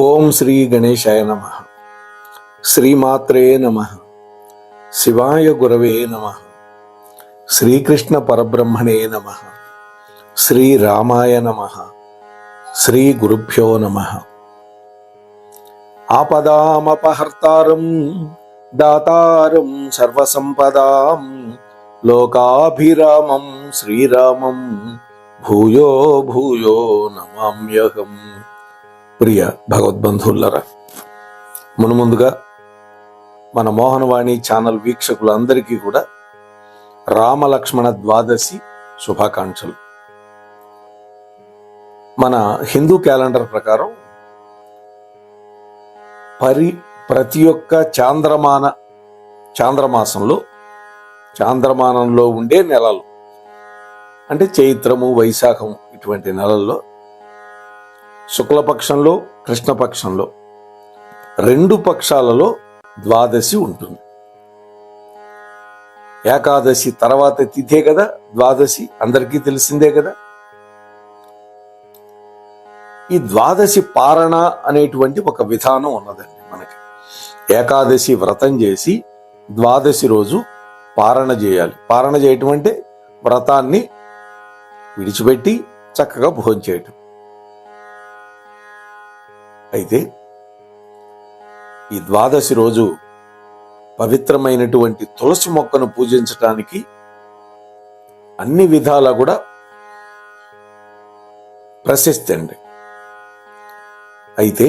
ఓం శ్రీ గణేశాయ నమః. శ్రీమాత్రే నమః. శివాయ గురవే నమః. శ్రీకృష్ణ పరబ్రహ్మణే నమః. శ్రీరామాయ నమః. శ్రీ గురుభ్యో నమః. ఆపదామపహర్తారం దాతారం సర్వసంపదాం లోకాభిరామం శ్రీరామం భూయో భూయో నమామ్యహం. ప్రియ భగవద్బంధువులరా, మునుముందుగా మన మోహనవాణి ఛానల్ వీక్షకులందరికీ కూడా రామలక్ష్మణ ద్వాదశి శుభాకాంక్షలు. మన హిందూ క్యాలెండర్ ప్రకారం ప్రతి ఒక్క చాంద్రమానంలో ఉండే నెలలు అంటే చైత్రము, వైశాఖము ఇటువంటి నెలల్లో శుక్లపక్షంలో, కృష్ణపక్షంలో రెండు పక్షాలలో ద్వాదశి ఉంటుంది. ఏకాదశి తర్వాత తిథే కదా ద్వాదశి, అందరికీ తెలిసిందే కదా. ఈ ద్వాదశి పారణ అనేటువంటి ఒక విధానం ఉన్నదండి మనకి. ఏకాదశి వ్రతం చేసి ద్వాదశి రోజు పారణ చేయాలి. పారణ చేయటం అంటే వ్రతాన్ని విడిచిపెట్టి చక్కగా భోజనం చేయటం. అయితే ఈ ద్వాదశి రోజు పవిత్రమైనటువంటి తులసి మొక్కను పూజించటానికి అన్ని విధాలా కూడా ప్రశస్తి అండి. అయితే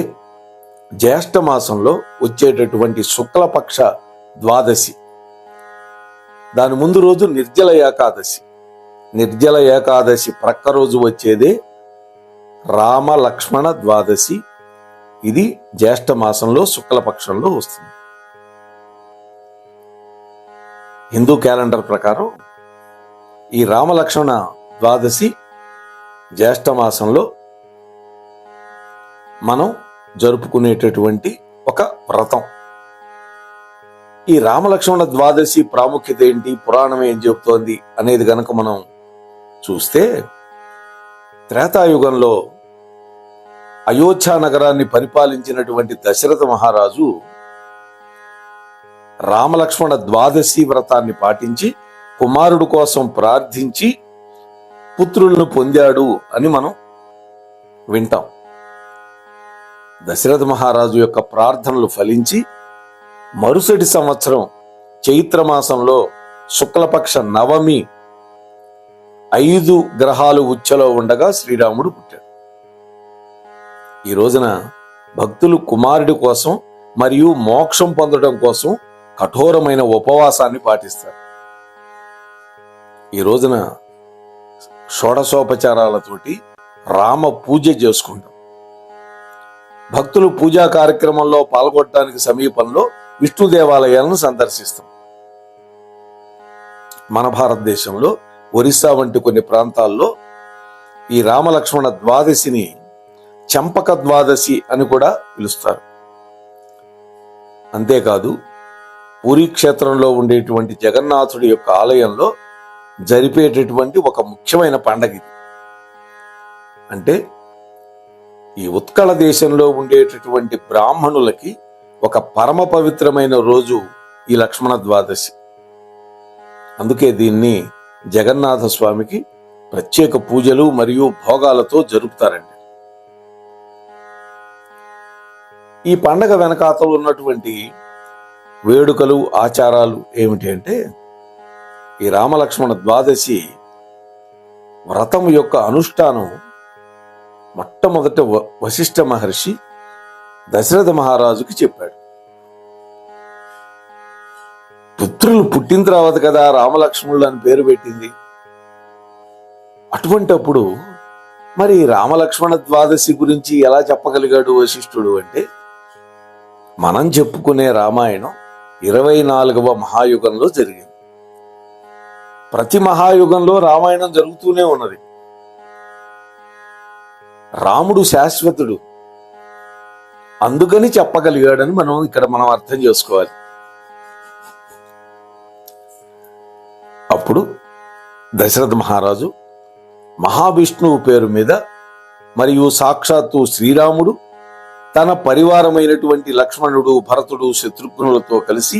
జ్యేష్ఠ మాసంలో వచ్చేటటువంటి శుక్లపక్ష ద్వాదశి, దాని ముందు రోజు నిర్జల ఏకాదశి. నిర్జల ఏకాదశి ప్రక్క రోజు వచ్చేదే రామ లక్ష్మణ ద్వాదశి. ఇది జ్యేష్ఠ మాసంలో శుక్లపక్షంలో వస్తుంది. హిందూ క్యాలెండర్ ప్రకారం ఈ రామలక్ష్మణ ద్వాదశి జ్యేష్ఠ మాసంలో మనం జరుపుకునేటటువంటి ఒక వ్రతం. ఈ రామలక్ష్మణ ద్వాదశి ప్రాముఖ్యత ఏంటి, పురాణం ఏం చెబుతోంది అనేది గనక మనం చూస్తే, త్రేతాయుగంలో అయోధ్య నగరాన్ని పరిపాలించినటువంటి దశరథ మహారాజు రామలక్ష్మణ ద్వాదశి వ్రతాన్ని పాటించి కుమారుడు కోసం ప్రార్థించి పుత్రులను పొందాడు అని మనం వింటాం. దశరథ మహారాజు యొక్క ప్రార్థనలు ఫలించి మరుసటి సంవత్సరం చైత్రమాసంలో శుక్లపక్ష నవమి 5 గ్రహాలు ఉచ్చలో ఉండగా శ్రీరాముడు పుట్టాడు. ఈ రోజున భక్తులు కుమారుడి కోసం మరియు మోక్షం పొందడం కోసం కఠోరమైన ఉపవాసాన్ని పాటిస్తారు. ఈ రోజున షోడశోపచారాలతోటి రామ పూజ చేసుకుంటాం. భక్తులు పూజా కార్యక్రమంలో పాల్గొనడానికి సమీపంలో విష్ణు దేవాలయాలను సందర్శిస్తాం. మన భారతదేశంలో ఒరిస్సా వంటి కొన్ని ప్రాంతాల్లో ఈ రామలక్ష్మణ ద్వాదశిని చంపక ద్వాదశి అని కూడా పిలుస్తారు. అంతేకాదు, పూరీ క్షేత్రంలో ఉండేటువంటి జగన్నాథుడి యొక్క ఆలయంలో జరిపేటటువంటి ఒక ముఖ్యమైన పండగ ఇది. అంటే ఈ ఉత్కళ దేశంలో ఉండేటటువంటి బ్రాహ్మణులకి ఒక పరమ పవిత్రమైన రోజు ఈ లక్ష్మణ ద్వాదశి. అందుకే దీన్ని జగన్నాథ స్వామికి ప్రత్యేక పూజలు మరియు భోగాలతో జరుపుతారండి. ఈ పండగ వెనకాతలు ఉన్నటువంటి వేడుకలు, ఆచారాలు ఏమిటి అంటే, ఈ రామలక్ష్మణ ద్వాదశి వ్రతం యొక్క అనుష్ఠానం మొట్టమొదట వశిష్ఠ మహర్షి దశరథ మహారాజుకి చెప్పాడు. పుత్రులు పుట్టిన తర్వాత కదా రామలక్ష్మణులు అని పేరు పెట్టింది. అటువంటప్పుడు మరి రామలక్ష్మణ ద్వాదశి గురించి ఎలా చెప్పగలిగాడు వశిష్ఠుడు అంటే, మనం చెప్పుకునే రామాయణం 24వ మహాయుగంలో జరిగింది. ప్రతి మహాయుగంలో రామాయణం జరుగుతూనే ఉన్నది. రాముడు శాశ్వతుడు, అందుకని చెప్పగలిగాడని మనం అర్థం చేసుకోవాలి. అప్పుడు దశరథ మహారాజు మహావిష్ణువు పేరు మీద మరియు సాక్షాత్తు శ్రీరాముడు తన పరివారమైనటువంటి లక్ష్మణుడు, భరతుడు, శత్రుఘ్నులతో కలిసి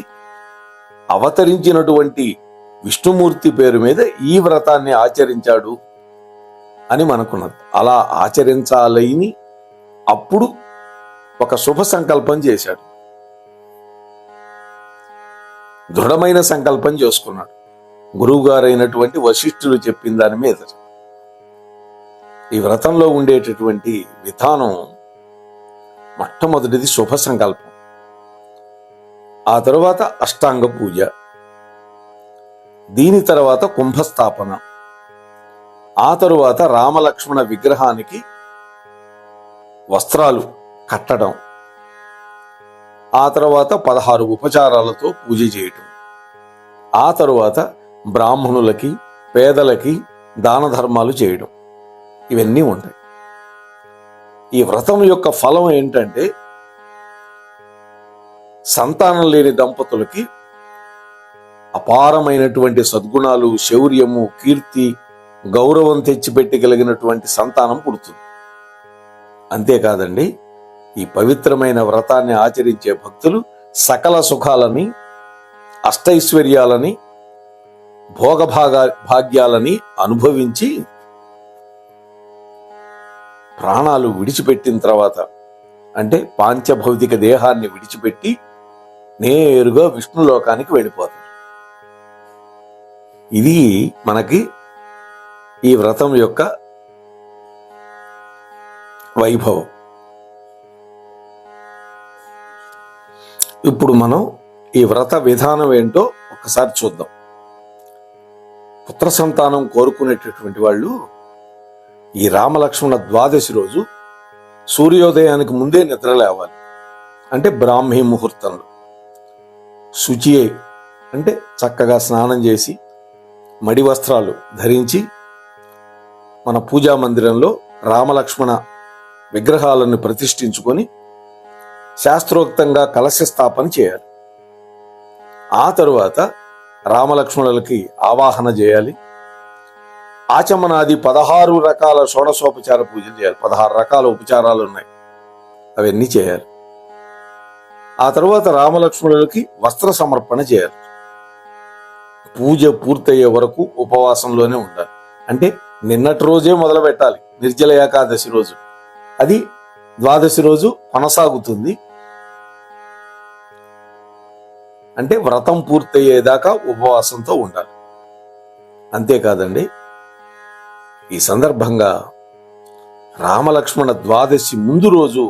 అవతరించినటువంటి విష్ణుమూర్తి పేరు మీద ఈ వ్రతాన్ని ఆచరించాడు అని మనకున్నది. అలా ఆచరించాలని అప్పుడు ఒక శుభ సంకల్పం చేశాడు, దృఢమైన సంకల్పం చేసుకున్నాడు. గురువుగారైనటువంటి వశిష్ఠులు చెప్పిన దాని మీద. ఈ వ్రతంలో ఉండేటటువంటి విధానం మొట్టమొదటిది శుభ సంకల్పం, ఆ తరువాత అష్టాంగ పూజ, దీని తర్వాత కుంభస్థాపన, ఆ తరువాత రామలక్ష్మణ విగ్రహానికి వస్త్రాలు కట్టడం, ఆ తర్వాత 16 ఉపచారాలతో పూజ చేయటం, ఆ తరువాత బ్రాహ్మణులకి, పేదలకి దాన ధర్మాలు చేయడం, ఇవన్నీ ఉంటాయి. ఈ వ్రతం యొక్క ఫలం ఏంటంటే సంతానం లేని దంపతులకి అపారమైనటువంటి సద్గుణాలు, శౌర్యము, కీర్తి, గౌరవం తెచ్చిపెట్టగలిగినటువంటి సంతానం పుడుతుంది. అంతేకాదండి, ఈ పవిత్రమైన వ్రతాన్ని ఆచరించే భక్తులు సకల సుఖాలని, అష్టైశ్వర్యాలని, భాగ్యాలని అనుభవించి ప్రాణాలు విడిచిపెట్టిన తర్వాత, అంటే పాంచభౌతిక దేహాన్ని విడిచిపెట్టి నేరుగా విష్ణులోకానికి వెళ్ళిపోతారు. ఇది మనకి ఈ వ్రతం యొక్క వైభవం. ఇప్పుడు మనం ఈ వ్రత విధానం ఏంటో ఒక్కసారి చూద్దాం. పుత్ర సంతానం కోరుకునేటటువంటి వాళ్ళు ఈ రామలక్ష్మణ ద్వాదశి రోజు సూర్యోదయానికి ముందే నిద్ర లేవాలి. అంటే బ్రాహ్మీ ముహూర్తంలో శుచి అంటే చక్కగా స్నానం చేసి మడి వస్త్రాలు ధరించి మన పూజా మందిరంలో రామలక్ష్మణ విగ్రహాలను ప్రతిష్ఠించుకొని శాస్త్రోక్తంగా కలశ స్థాపన చేయాలి. ఆ తరువాత రామలక్ష్మణులకి ఆవాహన చేయాలి. ఆచమనాది 16 రకాల షోడశోపచార పూజలు చేయాలి. 16 రకాల ఉపచారాలు ఉన్నాయి, అవన్నీ చేయాలి. ఆ తరువాత రామలక్ష్మణులకి వస్త్ర సమర్పణ చేయాలి. పూజ పూర్తయ్యే వరకు ఉపవాసంలోనే ఉండాలి. అంటే నిన్నటి రోజే మొదలు పెట్టాలి. నిర్జల ఏకాదశి రోజు అది ద్వాదశి రోజు కొనసాగుతుంది. అంటే వ్రతం పూర్తయ్యేదాకా ఉపవాసంతో ఉండాలి. అంతేకాదండి, ఈ సందర్భంగా రామలక్ష్మణ ద్వాదశి ముందు రోజు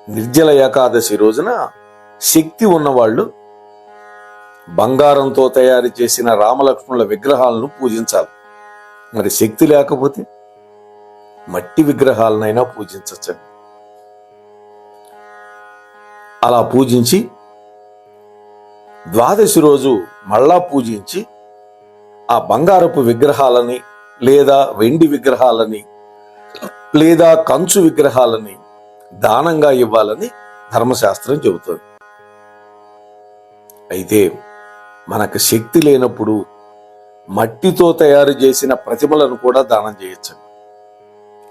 నిర్జల ఏకాదశి రోజున శక్తి ఉన్నవాళ్ళు బంగారంతో తయారు చేసిన రామలక్ష్మణుల విగ్రహాలను పూజించాలి. మరి శక్తి లేకపోతే మట్టి విగ్రహాలనైనా పూజించచ్చండి. అలా పూజించి ద్వాదశి రోజు మళ్ళా పూజించి ఆ బంగారపు విగ్రహాలని లేదా వెండి విగ్రహాలని లేదా కంచు విగ్రహాలని దానంగా ఇవ్వాలని ధర్మశాస్త్రం చెబుతుంది. అయితే మనకు శక్తి లేనప్పుడు మట్టితో తయారు చేసిన ప్రతిమలను కూడా దానం చేయొచ్చు.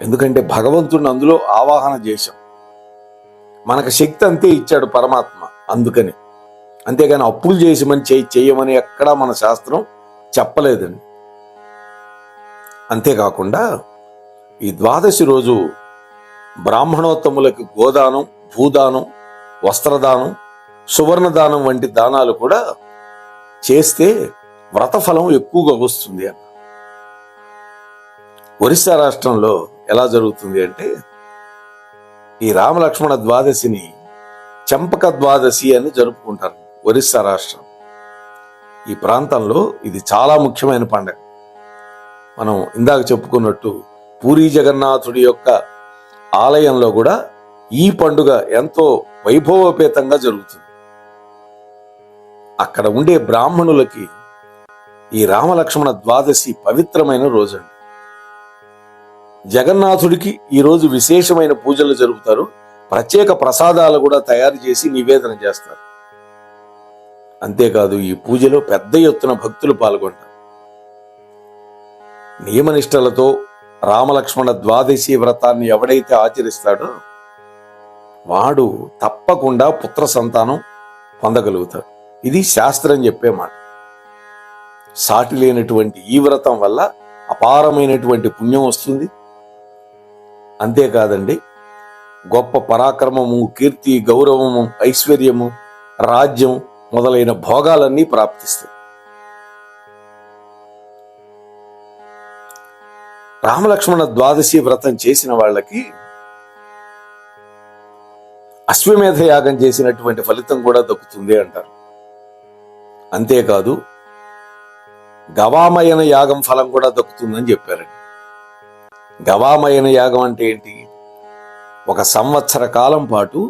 ఎందుకంటే భగవంతుడిని అందులో ఆవాహన చేశాం. మనకు శక్తి అంతే ఇచ్చాడు పరమాత్మ, అందుకని. అంతేగాని అప్పులు చేసి చెయ్యమని ఎక్కడా మన శాస్త్రం చెప్పలేదండి. అంతేకాకుండా ఈ ద్వాదశి రోజు బ్రాహ్మణోత్తములకి గోదానం, భూదానం, వస్త్రదానం, సువర్ణదానం వంటి దానాలు కూడా చేస్తే వ్రతఫలం ఎక్కువగా వస్తుంది అన్న. ఒరిస్సా రాష్ట్రంలో ఎలా జరుగుతుంది అంటే ఈ రామలక్ష్మణ ద్వాదశిని చంపక ద్వాదశి అని జరుపుకుంటారు ఒరిస్సా రాష్ట్రం. ఈ ప్రాంతంలో ఇది చాలా ముఖ్యమైన పండుగ. మనం ఇందాక చెప్పుకున్నట్టు పూరీ జగన్నాథుడి యొక్క ఆలయంలో కూడా ఈ పండుగ ఎంతో వైభవోపేతంగా జరుగుతుంది. అక్కడ ఉండే బ్రాహ్మణులకి ఈ రామలక్ష్మణ ద్వాదశి పవిత్రమైన రోజండి. జగన్నాథుడికి ఈ రోజు విశేషమైన పూజలు జరుపుతారు. ప్రత్యేక ప్రసాదాలు కూడా తయారు చేసి నివేదన చేస్తారు. అంతేకాదు, ఈ పూజలో పెద్ద ఎత్తున భక్తులు పాల్గొంటారు. నియమనిష్టలతో రామలక్ష్మణ ద్వాదశి వ్రతాన్ని ఎవడైతే ఆచరిస్తాడో వాడు తప్పకుండా పుత్ర సంతానం పొందగలుగుతాడు. ఇది శాస్త్రం చెప్పే మాట. సాటి లేనటువంటి ఈ వ్రతం వల్ల అపారమైనటువంటి పుణ్యం వస్తుంది. అంతేకాదండి, గొప్ప పరాక్రమము, కీర్తి, గౌరవము, ఐశ్వర్యము, రాజ్యం మొదలైన భోగాలన్నీ ప్రాప్తిస్తాయి. రామలక్ష్మణ ద్వాదశి వ్రతం చేసిన వాళ్ళకి అశ్వమేధ యాగం చేసినటువంటి ఫలితం కూడా దక్కుతుంది అంటారు. అంతేకాదు, గవామయన యాగం ఫలం కూడా దక్కుతుందని చెప్పారండి. గవామయన యాగం అంటే ఏంటి? ఒక సంవత్సర కాలం పాటు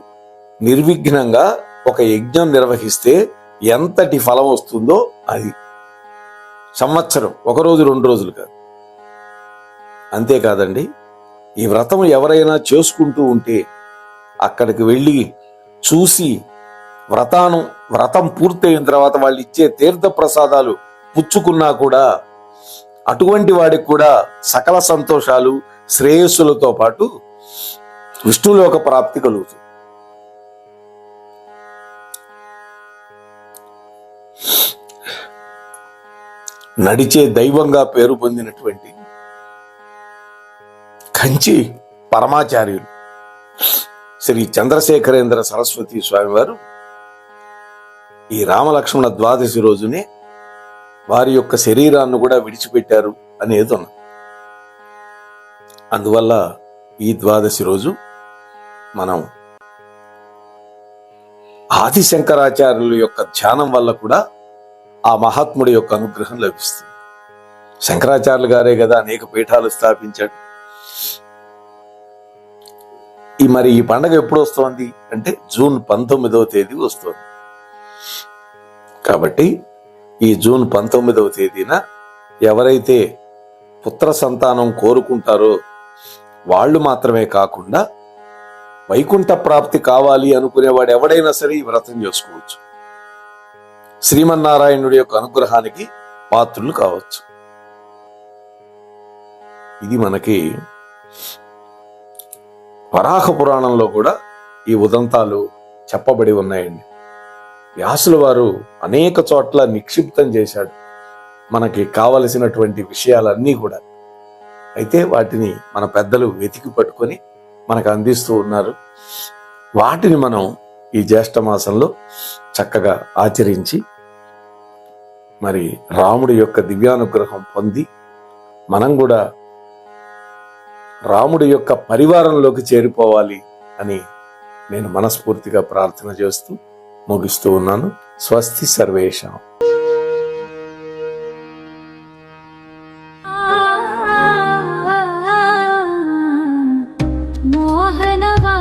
నిర్విఘ్నంగా ఒక యజ్ఞం నిర్వహిస్తే ఎంతటి ఫలం వస్తుందో అది. సంవత్సరం, ఒక రోజు 2 రోజులు కాదు. అంతేకాదండి, ఈ వ్రతం ఎవరైనా చేసుకుంటూ ఉంటే అక్కడికి వెళ్ళి చూసి వ్రతం పూర్తయిన తర్వాత వాళ్ళు ఇచ్చే తీర్థ ప్రసాదాలు పుచ్చుకున్నా కూడా అటువంటి వాడికి కూడా సకల సంతోషాలు, శ్రేయస్సులతో పాటు విష్ణులోక ప్రాప్తి కలుగుతుంది. నడిచే దైవంగా పేరు పొందినటువంటి కంచి పరమాచార్యులు శ్రీ చంద్రశేఖరేంద్ర సరస్వతి స్వామి వారు ఈ రామలక్ష్మణ ద్వాదశి రోజునే వారి యొక్క శరీరాన్ని కూడా విడిచిపెట్టారు అనేది ఉన్నది. అందువల్ల ఈ ద్వాదశి రోజు మనం ఆది శంకరాచార్యుల యొక్క ధ్యానం వల్ల కూడా ఆ మహాత్ముడి యొక్క అనుగ్రహం లభిస్తుంది. శంకరాచార్యులు గారే కదా అనేక పీఠాలు స్థాపించాడు. మరి ఈ పండగ ఎప్పుడు వస్తోంది అంటే జూన్ 19వ తేదీ వస్తోంది. కాబట్టి ఈ జూన్ 19వ తేదీన ఎవరైతే పుత్ర సంతానం కోరుకుంటారో వాళ్ళు మాత్రమే కాకుండా వైకుంఠ ప్రాప్తి కావాలి అనుకునేవాడు ఎవడైనా సరే ఈ వ్రతం చేసుకోవచ్చు. శ్రీమన్నారాయణుడి యొక్క అనుగ్రహానికి పాత్రులు కావచ్చు. ఇది మనకి వరాహ పురాణంలో కూడా ఈ ఉదంతాలు చెప్పబడి ఉన్నాయండి. వ్యాసుల వారు అనేక చోట్ల నిక్షిప్తం చేశాడు మనకి కావలసినటువంటి విషయాలన్నీ కూడా. అయితే వాటిని మన పెద్దలు వెతికి పట్టుకొని మనకు అందిస్తూ ఉన్నారు. వాటిని మనం ఈ జ్యేష్ఠ మాసంలో చక్కగా ఆచరించి మరి రాముడి యొక్క దివ్యానుగ్రహం పొంది మనం కూడా రాముడి యొక్క పరివారంలోకి చేరిపోవాలి అని నేను మనస్ఫూర్తిగా ప్రార్థన చేస్తూ ముగిస్తూ ఉన్నాను. స్వస్తి సర్వేషాం. మోహనవా